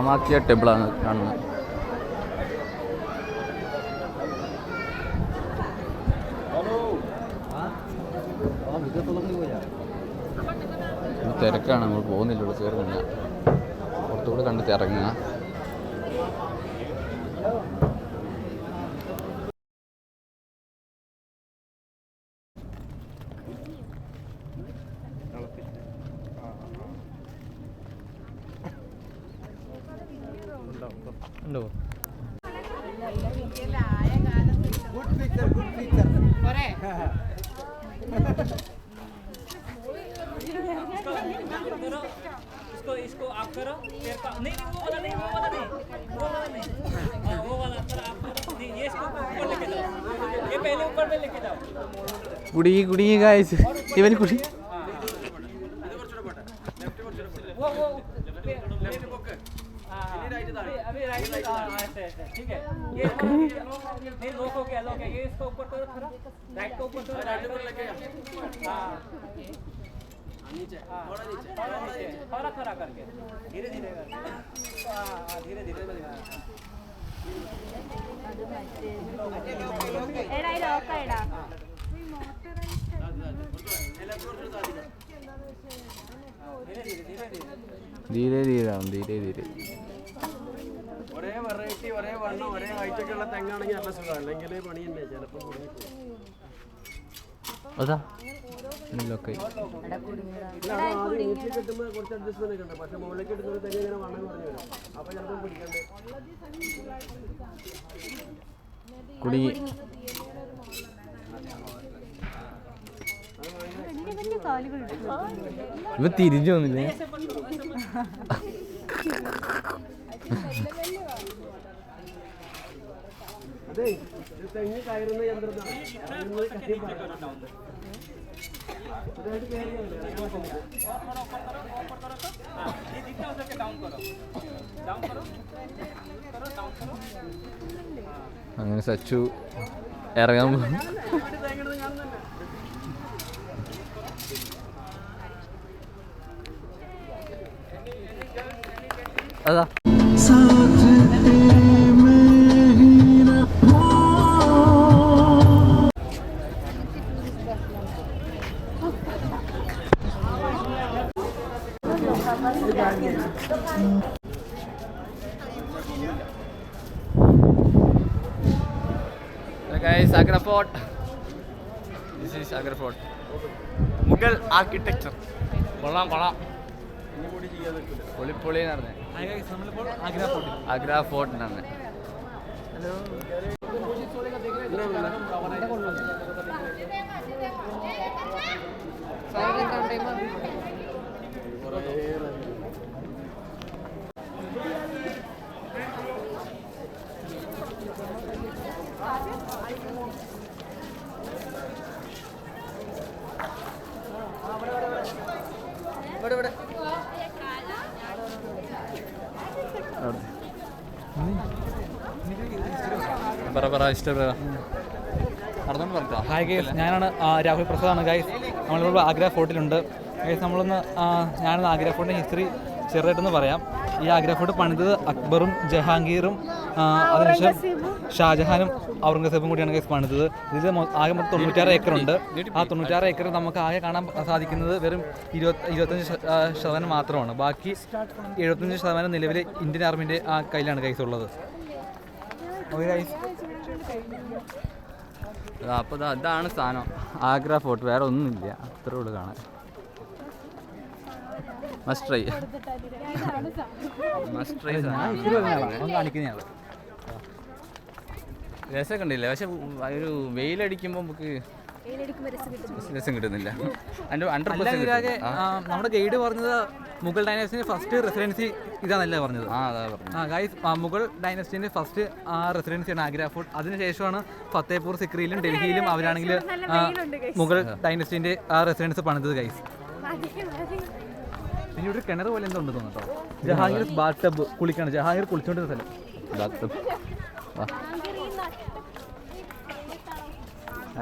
കാമാഖ്യ ടെമ്പിളാണ് കാണുന്നത്. തിരക്കാണ്, നമ്മൾ പോകുന്നില്ല, ഇവിടെ കയറുന്നില്ല, പുറത്തുകൂടെ കണ്ടിട്ട് ഇറങ്ങുക. ഉണ്ടോ? इसको आप करो, नहीं वो वाला नहीं, वो वाला नहीं, वो वाला नहीं, हाँ वो वाला आप करो, नहीं ये इसको ऊपर लेके जाओ, ये पहले ऊपर में लेके जाओ. കുടി ഗായ്സ്, ഇവൻ കുടി. वो अभी राइट ऐसे ठीक है. ये नहीं लोग हो गया, ये इसको ऊपर करो थोड़ा, राइट को ऊपर करो, राइट ऊपर लेके हाँ नीचे, थोड़ा नीचे, थोड़ा करके धीरे धीरे करके, हाँ धीरे धीरे एड़ा लोक एड़ा ധീരെ ധീരെ ഒരേ വെറൈറ്റി, ഒരേ വണ്ണം, ഒരേ ഹൈറ്റൊക്കെ ഉള്ള തെങ്ങാണെങ്കിൽ നല്ല സുഖമാണ്, അല്ലെങ്കിൽ പണി തന്നെ ചിലപ്പോൾ കുടുങ്ങിപ്പോകും. അതാ കിട്ടുമ്പോൾ കുറച്ച് അഡ്ജസ്റ്റ്മെന്റ് ഉണ്ട്, പക്ഷെ മുകളിലേക്ക് കിട്ടുന്ന തെങ്ങ് ഇങ്ങനെ വണ്ണം കുറഞ്ഞു വരും, അപ്പൊ ചിലപ്പോൾ പിടിക്കണ്ടേ. ഇവ തിരിഞ്ഞു വന്നില്ലേ? അതെ, തെങ്ങ് കയറുന്ന യന്ത്രത്താണ്. അങ്ങനെ സച്ചു ഇറങ്ങാൻ പോകും. അതാ guys, Agra Fort. This is Agra Fort. Mughal architecture. കൊള്ളാം. പൊളി നടന്നേ. ആഗ്ര ഫോർട്ടിനാണ്. ഹായ് ഗൈസ്, ഞാനാണ് രാഹുൽ പ്രസാദാണ് ഗൈസ്. നമ്മളിപ്പോൾ ആഗ്ര ഫോർട്ടിലുണ്ട് ഗൈസ്. ഞാനൊന്ന് ആഗ്ര ഫോർട്ടിൻ്റെ ഹിസ്റ്ററി ചെറുതായിട്ടൊന്ന് പറയാം. ഈ ആഗ്ര ഫോർട്ട് പണിതത് അക്ബറും ജഹാംഗീറും അതിനുശേഷം ഷാജഹാനും ഔറംഗസേബും കൂടിയാണ് ഗൈസ് പണിതത്. ഇതിൽ ആകെ 96 ഏക്കറുണ്ട്. ആ 96 ഏക്കർ നമുക്ക് ആകെ കാണാൻ സാധിക്കുന്നത് വെറും 25% മാത്രമാണ്. ബാക്കി 75% നിലവിലെ ഇന്ത്യൻ ആർമിൻ്റെ കയ്യിലാണ് ഗൈസ് ഉള്ളത്. ഓക്കെ ഗൈസ്, അപ്പോൾ ഇതാണ് സാധനം, ആഗ്ര ഫോർട്ട്. വേറെ ഒന്നുമില്ല, അത്രേ ഉള്ളൂ കാണാൻ. മസ്റ്റ് ട്രൈ കാണിക്കുന്നതാണ്. രസം കണ്ടില്ല, പക്ഷെ ഒരു വെയിലടിക്കുമ്പോൾ നമുക്ക് രസം കിട്ടുന്നില്ല. നമ്മുടെ ഗൈഡ് പറഞ്ഞത് മുഗൾ ഡൈനാസ്റ്റിന്റെ ഫസ്റ്റ് റെസിഡൻസി ഇതാണല്ലേ പറഞ്ഞത്. ഗൈസ്, മുഗൾ ഡൈനാസ്റ്റിന്റെ ഫസ്റ്റ് റെസിഡൻസിയാണ് ആഗ്ര ഫോർട്ട്. അതിനുശേഷമാണ് ഫത്തേപൂർ സിക്രിയിലും ഡൽഹിയിലും അവരാണെങ്കിൽ മുഗൾ ഡൈനാസ്റ്റിന്റെ റെസിഡൻസ് പണിതത് ഗൈസ്. ഇനി ഒരു കിണർ പോലെ എന്തോ ഉണ്ട് തോന്നുന്നു കേട്ടോ. ജഹാംഗീർ ബാത്ത് ടബ് കുളിക്കാണ്. ജഹാംഗീർ കുളിച്ചോണ്ടിരുന്ന സ്ഥലം.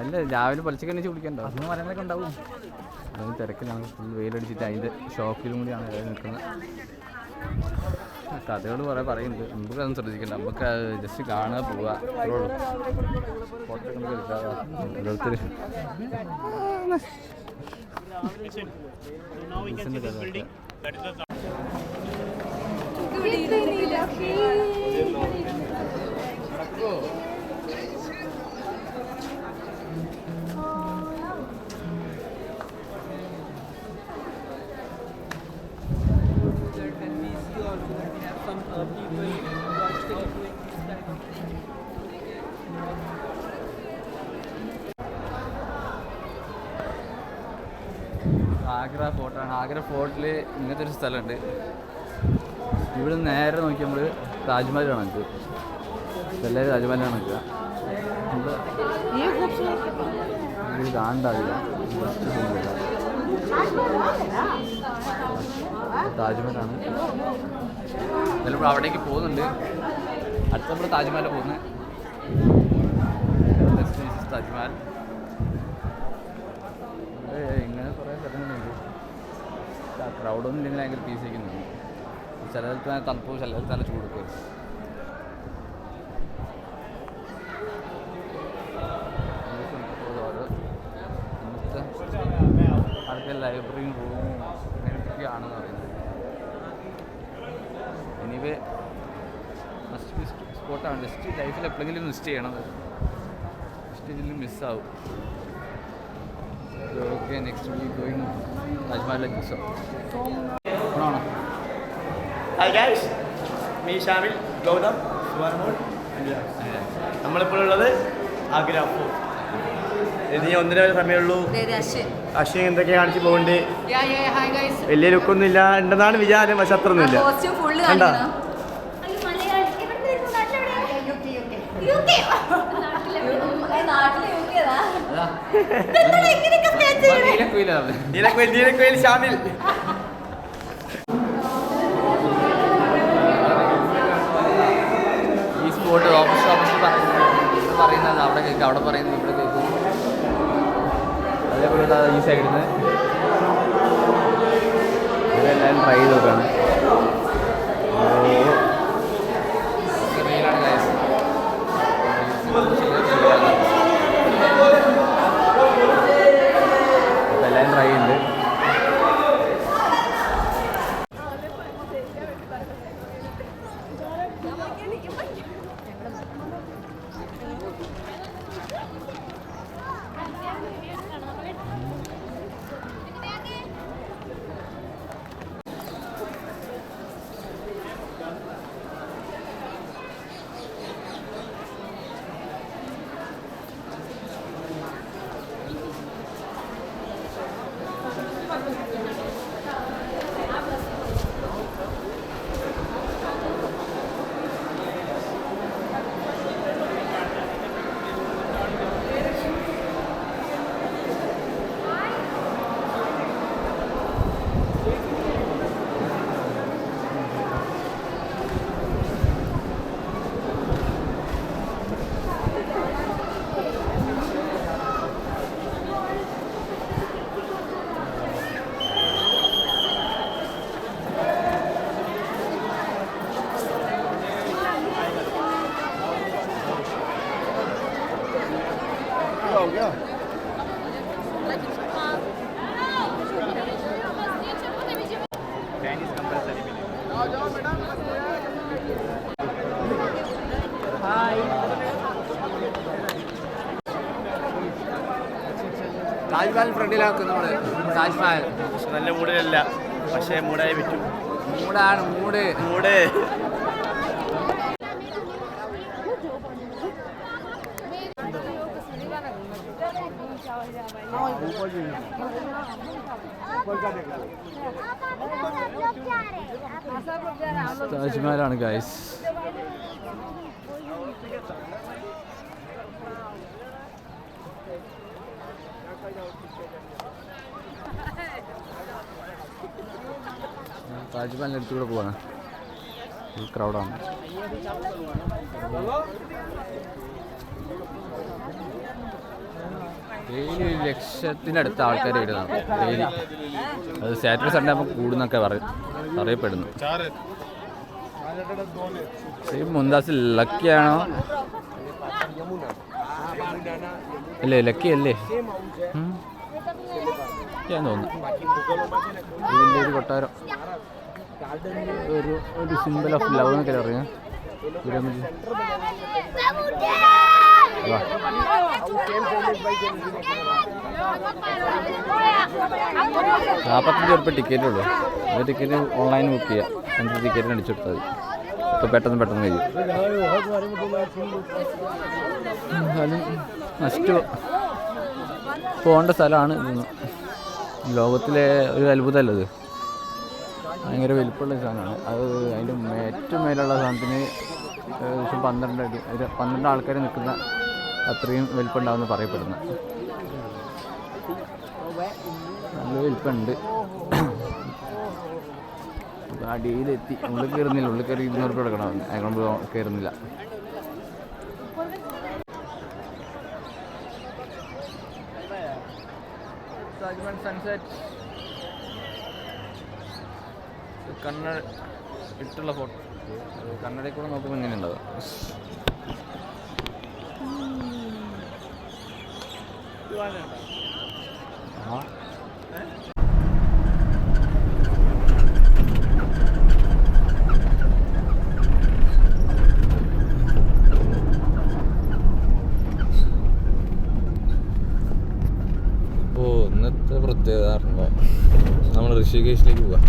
അല്ല, രാവിലെ പൊളിച്ചക്കണിച്ച് കുടിക്കണ്ടോ? അതിന് മരങ്ങളൊക്കെ ഉണ്ടാവും. അതിന് തിരക്കിലാണ്, ഫുൾ വെയിലടിച്ചിട്ട് അതിൻ്റെ ഷോക്കിലും കൂടിയാണ് നിൽക്കുന്നത്. കഥകൾ കുറേ പറയുന്നുണ്ട്, നമുക്കതൊന്നും ശ്രദ്ധിക്കണ്ട, നമുക്ക് ജസ്റ്റ് കാണുക പോവുക അത്രേ ഉള്ളൂ. ഫോട്ടോ എടുക്കാൻ ഓരോരുത്തർ ആഗ്ര ഫോർട്ടാണ്. ആഗ്ര ഫോർട്ടിൽ ഇങ്ങനത്തെ ഒരു സ്ഥലമുണ്ട്. ഇവിടെ നേരെ നോക്കി നമ്മൾ താജ്മഹൽ കണക്ക്, എല്ലാവരും താജ്മഹൽ കണക്കുക. ഇത് കാണണ്ടാവില്ല, താജ്മഹലാണ്. ചിലപ്പോൾ അവിടേക്ക് പോകുന്നുണ്ട്. അടുത്ത നമ്മൾ താജ്മഹൽ പോകുന്നത്. താജ്മഹൽ ഇങ്ങനെ കുറേ സ്ഥലങ്ങളുണ്ട്. ക്രൗഡൊന്നും ഇല്ലെങ്കിൽ ഭയങ്കര പീസ് വയ്ക്കുന്നുണ്ട്. ചിലർക്ക് നല്ല തണുപ്പ്, ചിലർക്ക് നല്ല ചൂടൊക്കെ. അടുത്ത ലൈബ്രറിയും റൂമും അങ്ങനെയൊക്കെയാണെന്ന് പറയുന്നത്. എനിവേ മസ്റ്റ് വിസിറ്റ് സ്പോട്ടാണ്. ജസ്റ്റ് ലൈഫിൽ എപ്പോഴെങ്കിലും മിസ് ചെയ്യണത്, ജസ്റ്റ് ഇതിലും മിസ്സാവും. ഓക്കെ, നെക്സ്റ്റ് വീക്ക് ഗോയിങ് താജ്മഹലിലേക്ക് മിസ്സാവും. ആണോ? Hi guys, me Shamil, Gautam, Suvarmol. നമ്മളിപ്പോൾ ഉള്ളത് ആഗ്ര ഫോർട്ട്. ഇനി 1.5 സമയമുള്ളൂ. അശ്വിൻ എന്തൊക്കെ കാണിച്ച് പോകുന്നുണ്ട്. വലിയ ലുക്കൊന്നും ഇല്ല ഉണ്ടെന്നാണ് വിചാരം, പക്ഷെ അത്രയൊന്നുമില്ല. കണ്ടാ നീലക്കുയിൽ ഷാമിൽ. ഈ സ്പോട്ട് ഓപ്പോസിറ്റ് പറയുന്നത് അവിടെ കേൾക്കും, അവിടെ പറയുന്നത് ഇവിടെ കേൾക്കും. അതേപോലെ ഈ സൈഡിൽ നിന്ന് ഇവരെല്ലാവരും ട്രൈ ചെയ്ത് നോക്കുകയാണ്. റീലാണ് ഗൈസ്. അപ്പോൾ എല്ലാവരും ട്രൈ ചെയ്യുന്നുണ്ട്. താജ്മഹൽ ഫ്രണ്ടിലാക്കും നമ്മൾ. താജ്മഹൽ നല്ല മൂഡിലല്ല, പക്ഷേ മൂടായി പറ്റും. മൂടാണ്, മൂട്. താജ്മഹലാണ് ഗൈസ്. താജ്മഹലിൻ്റെ അടുത്തുകൂടെ പോവാണ്. ഫുൾ ക്രൗഡാണ്. ഡെയിലി 1,00,000-ത്തിനടുത്ത ആൾക്കാർ വരുന്നതാണ് ഡെയിലി. അത് സാറ്റർഡേ സൺഡേ ആകുമ്പോൾ കൂടുന്നൊക്കെ പറയപ്പെടുന്നു. ഈ മുന്താസ് ലക്കിയാണോ അല്ലേ? ലക്കി അല്ലേ ഞാൻ തോന്നുന്നു. ഇതിൻ്റെ ഒരു കൊട്ടാരം, ഒരു സിമ്പിൾ ഓഫ് ലവ് എന്നൊക്കെ അറിയാം. പിരമിഡ് 45 ഉറുപ്പിക ടിക്കറ്റേ ഉള്ളൂ. അത് ടിക്കറ്റ് ഓൺലൈൻ ബുക്ക് ചെയ്യുക, എന്നിട്ട് ടിക്കറ്റിന് അടിച്ചു കൊടുത്താൽ മതി. ഇപ്പോൾ പെട്ടെന്ന് കഴിയും. എന്നാലും മസ്റ്റ് പോകേണ്ട സ്ഥലമാണ്. ലോകത്തിലെ ഒരു അത്ഭുതമല്ല ഇത്. ഭയങ്കര വലിപ്പമുള്ള സാധനമാണ് അത്. അതിൻ്റെ ഏറ്റവും മേലുള്ള സാധനത്തിന് ഏകദേശം 12 ആൾക്കാർ നിൽക്കുന്ന അത്രയും വലിപ്പമുണ്ടാവുമെന്ന് പറയപ്പെടുന്നത്. നല്ല വലിപ്പമുണ്ട്. അടിയിലെത്തി. ഉള്ളിൽ കയറുന്നില്ല. ഉള്ളിൽ കയറി 200 രൂപ കൊടുക്കണം. അതിനോട് കയറുന്നില്ല. സൺസെറ്റ് കണ്ണട ഇട്ടുള്ള ഫോട്ടോ. കണ്ണടയിൽ കൂടെ നോക്കുമ്പോൾ ഇങ്ങനെ ഉണ്ടാവുക. ഇന്നത്തെ പ്രത്യേകത നമ്മൾ ഋഷികേശിലേക്ക് പോവാം.